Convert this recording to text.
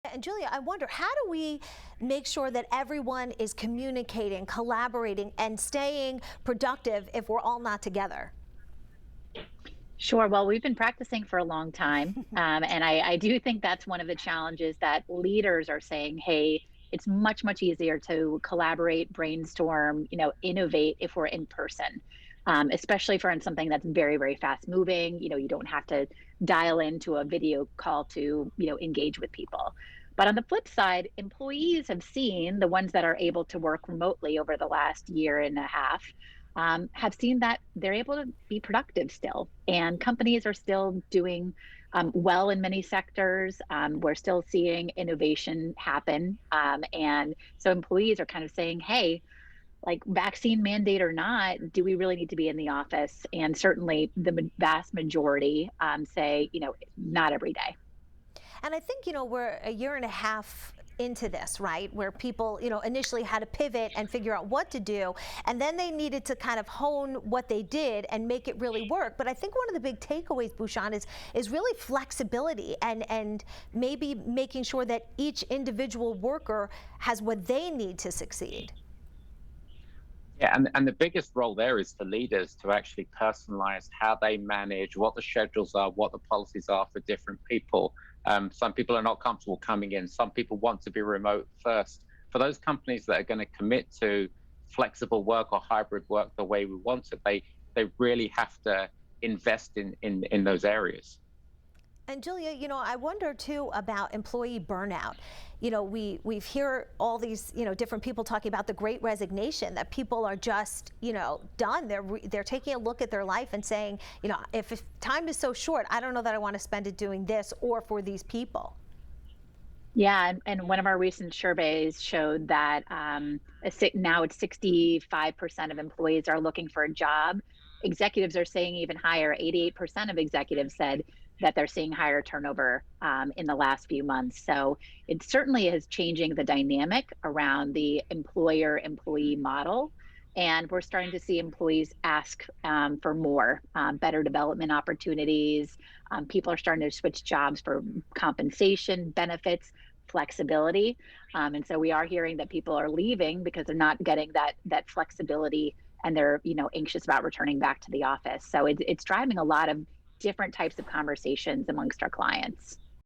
And Julia, I wonder, how do we make sure that everyone is communicating, collaborating, and staying productive if we're all not together? Sure. Well, we've been practicing for a long time. And I do think that's one of the challenges that leaders are saying, hey, it's much, much easier to collaborate, brainstorm, innovate if we're in person, especially for something that's very, very fast moving. You don't have to dial into a video call to, engage with people. But on the flip side, employees have seen the ones that are able to work remotely over the last year and a half have seen that they're able to be productive still. And companies are still doing well in many sectors. We're still seeing innovation happen. And so employees are kind of saying, hey, like vaccine mandate or not, do we really need to be in the office? And certainly the vast majority say, not every day. And I think, we're a year and a half into this, right? Where people, initially had to pivot and figure out what to do. And then they needed to kind of hone what they did and make it really work. But I think one of the big takeaways, Bhushan, is really flexibility and maybe making sure that each individual worker has what they need to succeed. Yeah, and the biggest role there is for leaders to actually personalize how they manage, what the schedules are, what the policies are for different people. Some people are not comfortable coming in. Some people want to be remote first. For those companies that are going to commit to flexible work or hybrid work the way we want it, they really have to invest in those areas. And Julia, I wonder too about employee burnout. We've hear all these, different people talking about the great resignation, that people are just, done. They're taking a look at their life and saying, if time is so short, I don't know that I want to spend it doing this or for these people. Yeah, and one of our recent surveys showed that now it's 65% of employees are looking for a job. Executives are saying even higher. 88% of executives said that they're seeing higher turnover in the last few months. So it certainly is changing the dynamic around the employer-employee model. And we're starting to see employees ask for more, better development opportunities. People are starting to switch jobs for compensation, benefits, flexibility. And so we are hearing that people are leaving because they're not getting that flexibility, and they're anxious about returning back to the office. So it's driving a lot of different types of conversations amongst our clients.